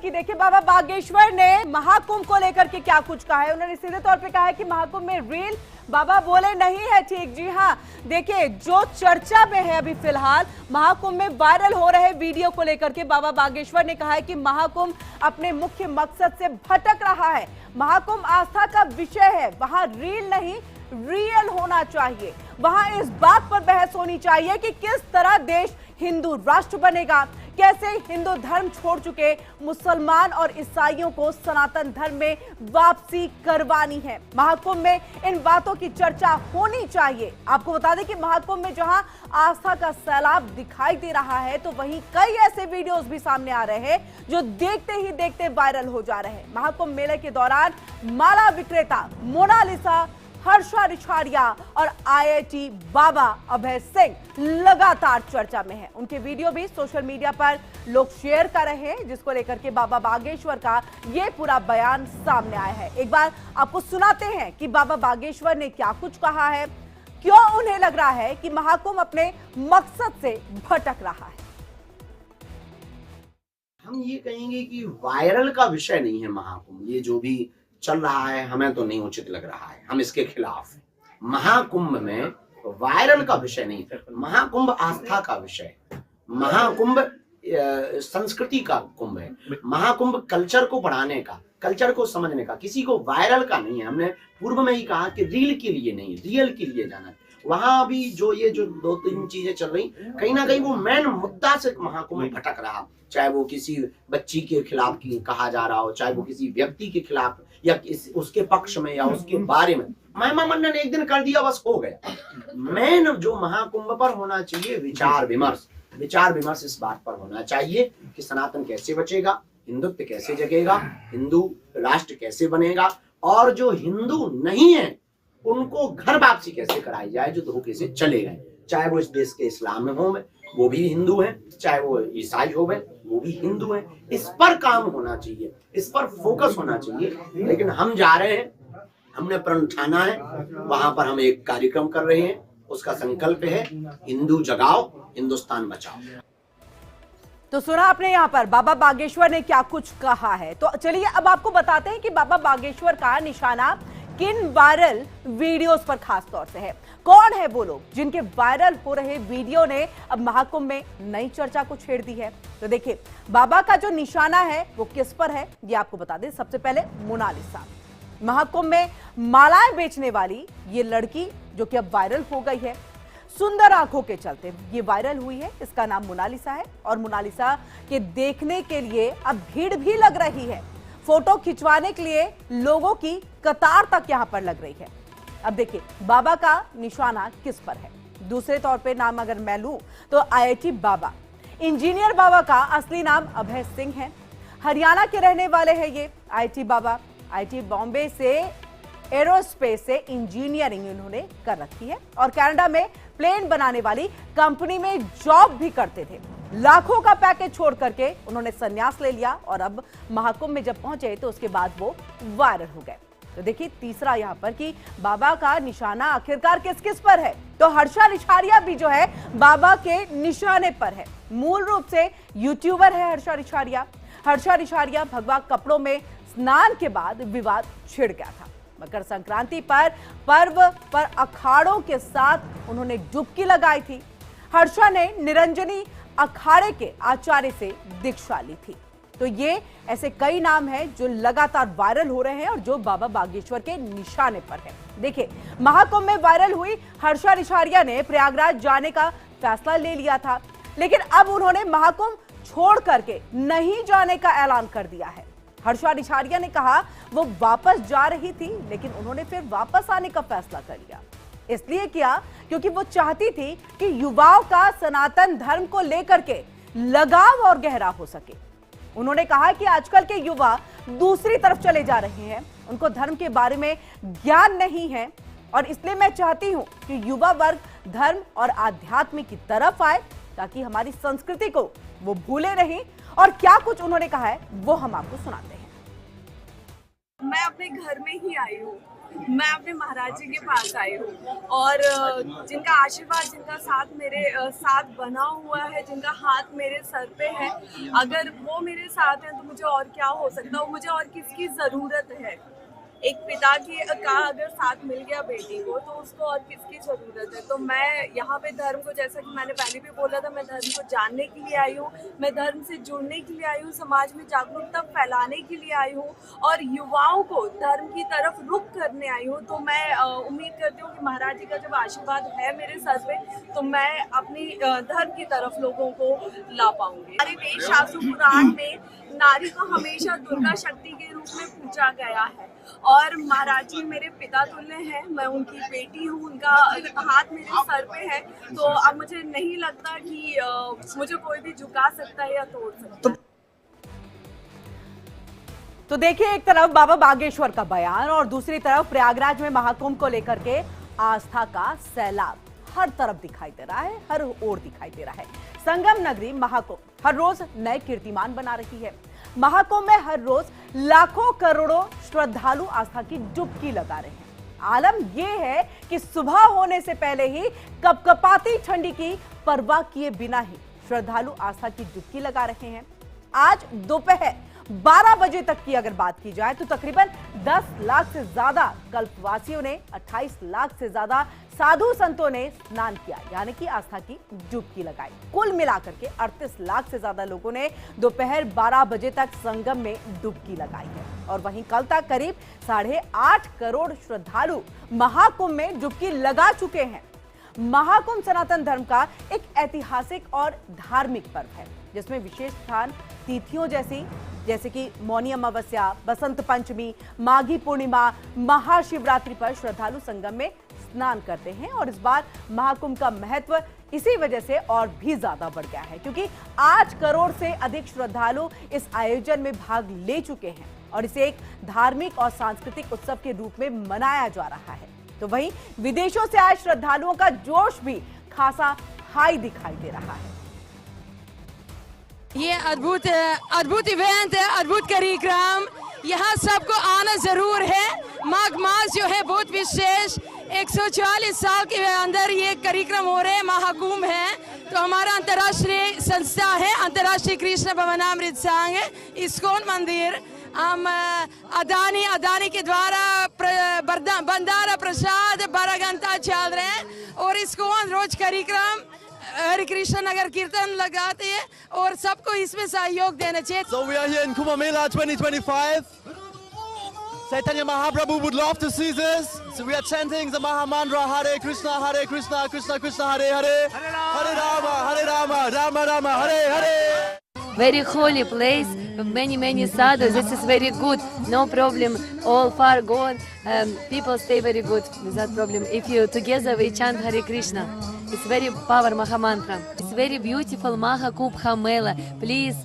कि देखिए बाबा बागेश्वर ने महाकुंभ को लेकर के क्या कुछ कहा है। उन्होंने सीधे तौर पे कहा है कि महाकुंभ में रील बाबा बोले नहीं है ठीक। जी हाँ, देखिए जो चर्चा में है अभी फिलहाल महाकुंभ में वायरल हो रहे वीडियो को लेकर के बाबा बागेश्वर ने कहा है कि महाकुंभ अपने मुख्य मकसद से भटक रहा है। महाकुंभ आस्था का विषय है, वहां रील नहीं रियल होना चाहिए। वहां इस बात पर बहस होनी चाहिए कि किस तरह देश हिंदू राष्ट्र बनेगा, कैसे हिंदू धर्म छोड़ चुके मुसलमान और ईसाइयों को सनातन धर्म में वापसी करवानी है। महाकुंभ में इन बातों की चर्चा होनी चाहिए। आपको बता दें कि महाकुंभ में जहां आस्था का सैलाब दिखाई दे रहा है, तो वहीं कई ऐसे वीडियोस भी सामने आ रहे हैं जो देखते ही देखते वायरल हो जा रहे हैं। महाकुंभ मेले के दौरान माला विक्रेता मोनालिसा, हर्षा रिछाड़िया और आईआईटी बाबा अभय सिंह लगातार चर्चा में हैं। उनके वीडियो भी सोशल मीडिया पर लोग शेयर कर रहे हैं, जिसको लेकर के बाबा बागेश्वर का ये पूरा बयान सामने आया है। एक बार आपको सुनाते हैं कि बाबा बागेश्वर ने क्या कुछ कहा है, क्यों उन्हें लग रहा है कि महाकुंभ अपने मकसद से भटक रहा है। हम ये कहेंगे कि वायरल का विषय नहीं है महाकुंभ। ये जो भी चल रहा है हमें तो नहीं उचित लग रहा है, हम इसके खिलाफ हैं। महाकुंभ में वायरल का विषय नहीं, महाकुंभ आस्था का विषय है। महाकुंभ संस्कृति का कुंभ है। महाकुंभ कल्चर को बढ़ाने का, कल्चर को समझने का, किसी को वायरल का नहीं है। हमने पूर्व में ही कहा कि रील के लिए नहीं, रियल के लिए जाना है। वहां भी जो ये जो दो तीन चीजें चल रही, कहीं ना कहीं वो मेन मुद्दा से महाकुंभ भटक रहा। चाहे वो किसी बच्ची के खिलाफ कहा जा रहा हो, चाहे वो किसी व्यक्ति के खिलाफ या उसके पक्ष में या उसके बारे में। महिमा मंडन ने एक दिन कर दिया, बस हो गया। मेन जो महाकुंभ पर होना चाहिए विचार विमर्श इस बात पर होना चाहिए कि सनातन कैसे बचेगा, हिंदुत्व कैसे जगेगा, हिंदू राष्ट्र कैसे बनेगा, और जो हिंदू नहीं है उनको घर वापसी कैसे कराई जाए जो धोखे से चले गए। चाहे वो इस देश के इस्लाम में हो, वो भी हिंदू हैं, चाहे वो ईसाई हो, वो भी हिंदू हैं। इस पर काम होना चाहिए, इस पर फोकस होना चाहिए। लेकिन हम जा रहे हैं, हमने प्रण ठाना है, वहां पर हम एक कार्यक्रम कर रहे हैं। उसका संकल्प है हिंदू जगाओ, हिंदुस्तान बचाओ। तो सुना आपने यहाँ पर बाबा बागेश्वर ने क्या कुछ कहा है। तो चलिए अब आपको बताते हैं कि बाबा बागेश्वर का निशाना किन वायरल वीडियोस पर खास तौर से है। कौन है वो लोग जिनके वायरल हो रहे वीडियो ने अब महाकुंभ में नई चर्चा को छेड़ दी है। तो देखिए बाबा का जो निशाना है वो किस पर है, ये आपको बता दें। सबसे पहले मोनालिसा, महाकुंभ में मालाएं बेचने वाली ये लड़की जो कि अब वायरल हो गई है, सुंदर आंखों के चलते ये वायरल हुई है। इसका नाम मोनालिसा है और मोनालिसा के देखने के लिए अब भीड़ भी लग रही है। फोटो खिंचवाने के लिए लोगों की कतार तक यहां पर लग रही है। अब देखिए बाबा का निशाना किस पर है। दूसरे तौर पे नाम अगर मैं लूं तो आईआईटी बाबा। इंजीनियर बाबा का असली नाम अभय सिंह है। हरियाणा के रहने वाले हैं ये आईआईटी बाबा। आईआईटी बॉम्बे से एरोस्पेस से इंजीनियरिंग इन्होंने कर रखी है और कनाडा में प्लेन बनाने वाली कंपनी में जॉब भी करते थे। लाखों का पैकेज छोड़ करके उन्होंने संन्यास ले लिया और अब महाकुंभ में जब पहुंचे तो उसके बाद वो वायरल हो गए। तो देखिए तीसरा यहाँ पर कि बाबा का निशाना आखिरकार किस किस पर है। तो हर्षा रिछाड़िया भी जो है बाबा के निशाने पर है। मूल रूप से यूट्यूबर है हर्षा रिछाड़िया। हर्षा रिछाड़िया भगवा कपड़ों में स्नान के बाद विवाद छिड़ गया था। मकर संक्रांति पर पर्व पर अखाड़ों के साथ उन्होंने डुबकी लगाई थी। हर्षा ने निरंजनी अखाड़े के आचार्य से दीक्षा ली थी। तो ये ऐसे कई नाम हैं जो लगातार वायरल हो रहे हैं और जो बाबा बागेश्वर के निशाने पर है। देखिए महाकुंभ में वायरल हुई हर्षा रिछाड़िया ने प्रयागराज जाने का फैसला ले लिया था, लेकिन अब उन्होंने महाकुंभ छोड़ करके नहीं जाने का ऐलान कर दिया है। हर्षा रिछाड़िया ने कहा वो वापस जा रही थी, लेकिन उन्होंने फिर वापस आने का फैसला कर लिया। इसलिए किया क्योंकि वो चाहती थी कि युवाओं का सनातन धर्म को लेकर के लगाव और गहरा हो सके। उन्होंने कहा कि आजकल के युवा दूसरी तरफ चले जा रहे हैं, उनको धर्म के बारे में ज्ञान नहीं है और इसलिए मैं चाहती हूं कि युवा वर्ग धर्म और आध्यात्म की तरफ आए ताकि हमारी संस्कृति को वो भूले नहीं। और क्या कुछ उन्होंने कहा है वो हम आपको सुनाते हैं। मैं अपने घर में ही आई हूँ, मैं अपने महाराज जी के पास आई हूँ और जिनका आशीर्वाद, जिनका साथ मेरे साथ बना हुआ है, जिनका हाथ मेरे सर पे है, अगर वो मेरे साथ हैं तो मुझे और क्या हो सकता है, मुझे और किसकी ज़रूरत है। एक पिता का अगर साथ मिल गया बेटी को तो उसको और किसकी ज़रूरत है। तो मैं यहाँ पे धर्म को, जैसा कि मैंने पहले भी बोला था, मैं धर्म को जानने के लिए आई हूँ, मैं धर्म से जुड़ने के लिए आई हूँ, समाज में जागरूकता फैलाने के लिए आई हूँ और युवाओं को धर्म की तरफ रुख करने आई हूँ। तो मैं उम्मीद करती हूँ कि महाराज जी का जब आशीर्वाद है मेरे सर पे तो मैं अपनी धर्म की तरफ लोगों को ला पाऊंगी। हमारे वेद शास्त्र पुराण में नारी को हमेशा दुर्गा शक्ति के रूप में पूजा गया है और महाराज जी मेरे पिता तुल्य हैं, मैं उनकी बेटी हूँ, उनका हाथ मेरे सर पे है, तो अब मुझे नहीं लगता कि मुझे कोई भी झुका सकता है या तोड़ सकता है। तो देखिए, एक तरफ बाबा बागेश्वर का बयान और दूसरी तरफ प्रयागराज में महाकुंभ को लेकर के आस्था का सैलाब हर तरफ दिखाई दे रहा है, हर ओर दिखाई दे रहा है। संगम नगरी महाकुंभ हर रोज नए कीर्तिमान बना रही है। महाकुंभ में हर रोज लाखों करोड़ों श्रद्धालु आस्था की डुबकी लगा रहे हैं। आलम यह है कि सुबह होने से पहले ही कपकपाती ठंडी की परवाह किए बिना ही श्रद्धालु आस्था की डुबकी लगा रहे हैं। आज दोपहर 12 बजे तक की अगर बात की जाए तो तकरीबन 10 लाख से ज्यादा कल्पवासियों ने, 28 लाख से ज्यादा साधु संतों ने स्नान किया, यानी कि आस्था की डुबकी लगाई। कुल मिलाकर के 38 लाख से ज्यादा लोगों ने दोपहर 12 बजे तक संगम में डुबकी लगाई है और वहीं कल तक करीब 8.5 करोड़ श्रद्धालु महाकुंभ में डुबकी लगा चुके हैं। महाकुंभ सनातन धर्म का एक ऐतिहासिक और धार्मिक पर्व है जिसमें विशेष स्थान तिथियों जैसे कि मौनी अमावस्या, बसंत पंचमी, माघी पूर्णिमा, महाशिवरात्रि पर श्रद्धालु संगम में स्नान करते हैं और इस बार महाकुंभ का महत्व इसी वजह से और भी ज्यादा बढ़ गया है क्योंकि 8 करोड़ से अधिक श्रद्धालु इस आयोजन में भाग ले चुके हैं और इसे एक धार्मिक और सांस्कृतिक उत्सव के रूप में मनाया जा रहा है। तो वहीं विदेशों से आए श्रद्धालुओं का जोश भी खासा हाई दिखाई दे रहा है। ये अद्भुत इवेंट है, अद्भुत कार्यक्रम, यहाँ सबको आना जरूर है। माघ मास जो है बहुत विशेष, 140 साल के अंदर ये कार्यक्रम हो रहे हैं, महाकुंभ है। तो हमारा अंतर्राष्ट्रीय संस्था है अंतर्राष्ट्रीय कृष्ण भवनामृत संघ, इस्कॉन मंदिर, हम अदानी के द्वारा भंडारा प्रसाद 12 घंटा चल रहे हैं और इस्कॉन रोज कार्यक्रम हरे कृष्ण नगर कीर्तन लगाते हैं और सबको इसमें सहयोग देना चाहिए। So we are here in Kumbh Mela 2025. Chaitanya Mahaprabhu would love to see this. So we are chanting the Maha Mantra Hare Krishna, Krishna Krishna, Hare Hare, Hare Rama, Rama Rama, Hare Hare. Very holy place, many sadhus. This is very good, no problem. All far gone, people stay very good without problem. If you together we chant Hare Krishna, it's very power Maha Mantra. It's very beautiful Maha Kumbh Mela. Please